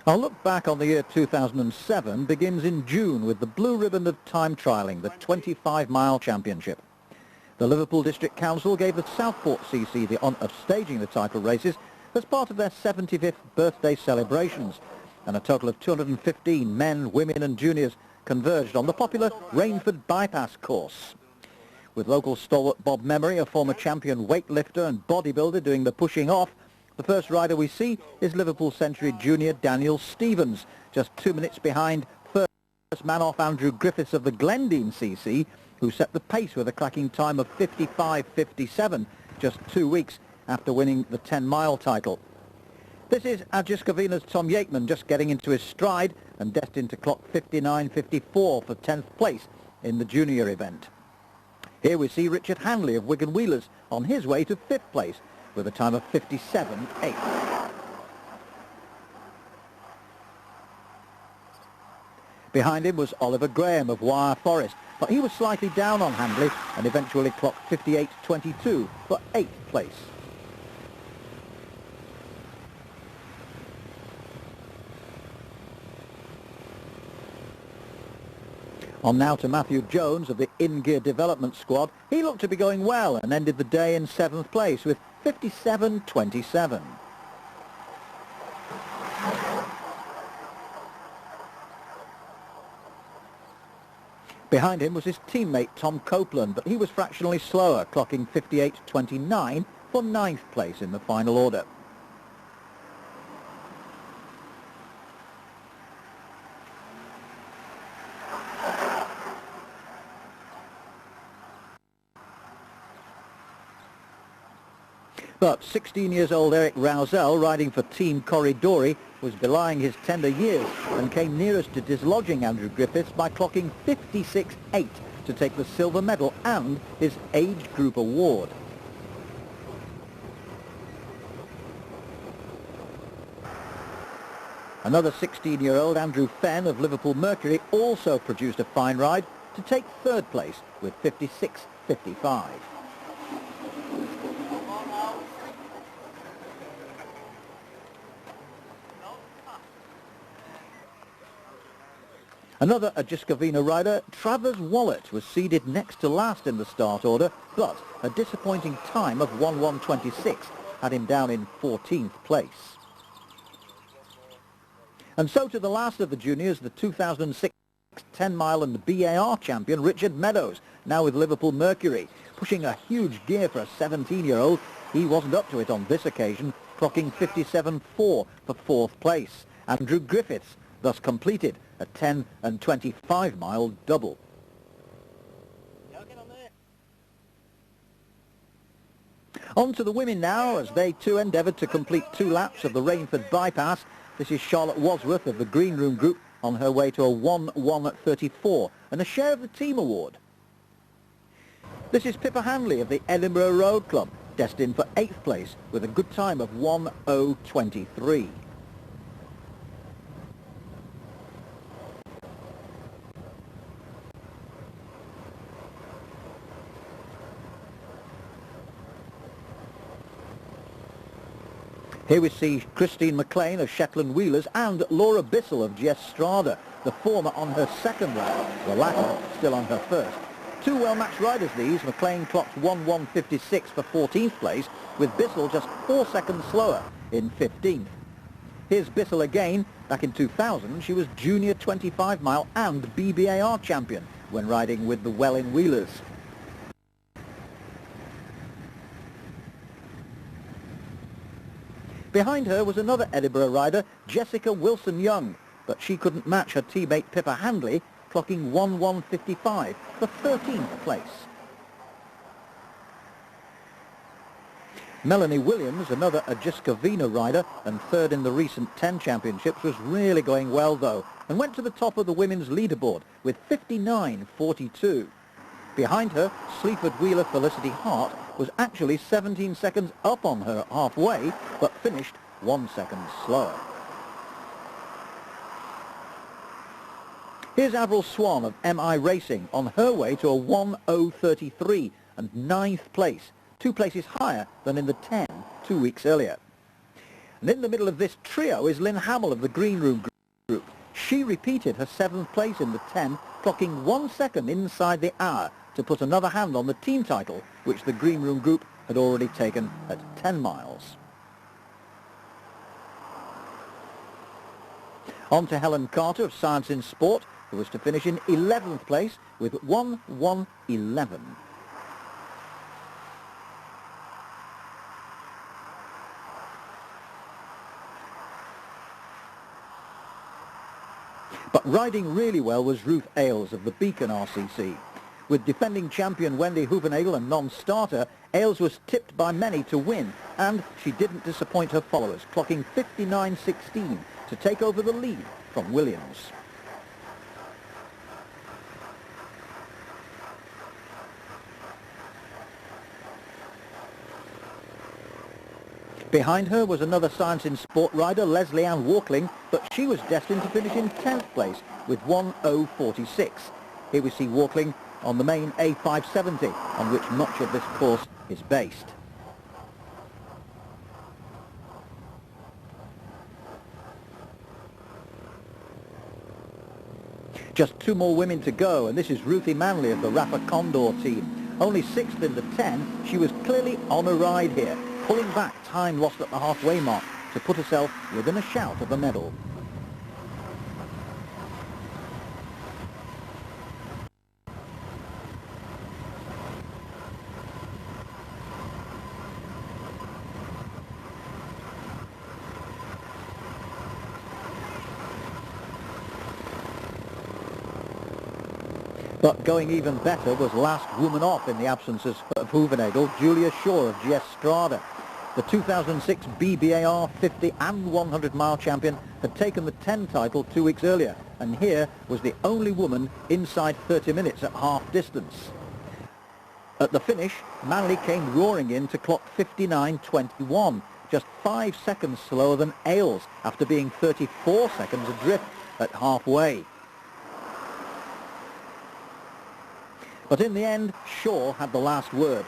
Our look back on the year 2007 begins in June with the blue ribbon of time trialling, the 25-mile championship. The Liverpool District Council gave the Southport CC the honour of staging the title races as part of their 75th birthday celebrations, and a total of 215 men, women and juniors converged on the popular Rainford Bypass course. With local stalwart Bob Memory, a former champion weightlifter and bodybuilder, doing the pushing off, the first rider we see is Liverpool Century junior Daniel Stevens, just 2 minutes behind first man off Andrew Griffiths of the Glendine CC, who set the pace with a cracking time of 55.57 just 2 weeks after winning the 10-mile title. This is Ajiskavina's Tom Yakeman just getting into his stride and destined to clock 59.54 for 10th place in the junior event. Here we see Richard Hanley of Wigan Wheelers on his way to 5th place with a time of 57.8. Behind him was Oliver Graham of Wyre Forest, but he was slightly down on Handley and eventually clocked 58.22 for 8th place. On now to Matthew Jones of the In-Gear Development Squad. He looked to be going well and ended the day in 7th place with 57.27. Behind him was his teammate Tom Copeland, but he was fractionally slower, clocking 58.29 for 9th place in the final order. But 16 years old Eric Rousell, riding for Team Corridori, was belying his tender years and came nearest to dislodging Andrew Griffiths by clocking 56.8 to take the silver medal and his age group award. Another 16-year-old Andrew Fenn of Liverpool Mercury also produced a fine ride to take 3rd place with 56.55. Another Ajiskavina rider, Travers Wallet, was seeded next to last in the start order, but a disappointing time of 1:1:26 had him down in 14th place. And so to the last of the juniors, the 2006 10-mile and BAR champion Richard Meadows, now with Liverpool Mercury. Pushing a huge gear for a 17-year-old, he wasn't up to it on this occasion, clocking 57.4 for 4th place. Andrew Griffiths thus completed a 10 and 25-mile double. On to the women now, as they too endeavoured to complete 2 laps of the Rainford Bypass. This is Charlotte Wadsworth of the Green Room Group on her way to a 1:1:34 and a share of the team award. This is Pippa Hanley of the Edinburgh Road Club, destined for 8th place with a good time of 1:0:23. Here we see Christine McLean of Shetland Wheelers and Laura Bissell of GS Strada, the former on her 2nd lap, the latter still on her 1st. 2 well-matched riders these. McLean clocked 1:1:56 for 14th place, with Bissell just 4 seconds slower in 15th. Here's Bissell again. Back in 2000, she was junior 25-mile and BBAR champion when riding with the Welwyn Wheelers. Behind her was another Edinburgh rider, Jessica Wilson-Young, but she couldn't match her teammate Pippa Handley, clocking 1:1:55 for 13th place. Melanie Williams, another Ajiskavina rider and 3rd in the recent 10 championships, was really going well though, and went to the top of the women's leaderboard with 59.42. Behind her, Sleaford wheeler Felicity Hart was actually 17 seconds up on her halfway, but finished 1 second slower. Here's Avril Swan of MI Racing on her way to a 1:0:33 and 9th place, 2 places higher than in the 10 2 weeks earlier. And in the middle of this trio is Lynn Hamill of the Green Room Group. She repeated her 7th place in the 10, clocking 1 second inside the hour to put another hand on the team title, which the Green Room Group had already taken at 10 miles. On to Helen Carter of Science in Sport, who was to finish in 11th place with 1:1:11. But riding really well was Ruth Ailes of the Beacon RCC. With defending champion Wendy Hoevenagel a non-starter, Ailes was tipped by many to win, and she didn't disappoint her followers, clocking 59:16 to take over the lead from Williams. Behind her was another Science in Sport rider, Leslie Ann Walkling, but she was destined to finish in 10th place with 1:0:46. Here we see Walkling on the main A570, on which much of this course is based. Just 2 more women to go, and this is Ruthie Manley of the Rafa Condor team. Only 6th in the 10, she was clearly on a ride here, pulling back time lost at the halfway mark to put herself within a shout of a medal. But going even better was last woman off in the absence of Hoevenagel, Julia Shaw of GS Strada. The 2006 BBAR 50 and 100 mile champion had taken the 10 title 2 weeks earlier, and here was the only woman inside 30 minutes at half distance. At the finish, Manley came roaring in to clock 59:21, just 5 seconds slower than Ailes after being 34 seconds adrift at halfway. But in the end, Shaw had the last word,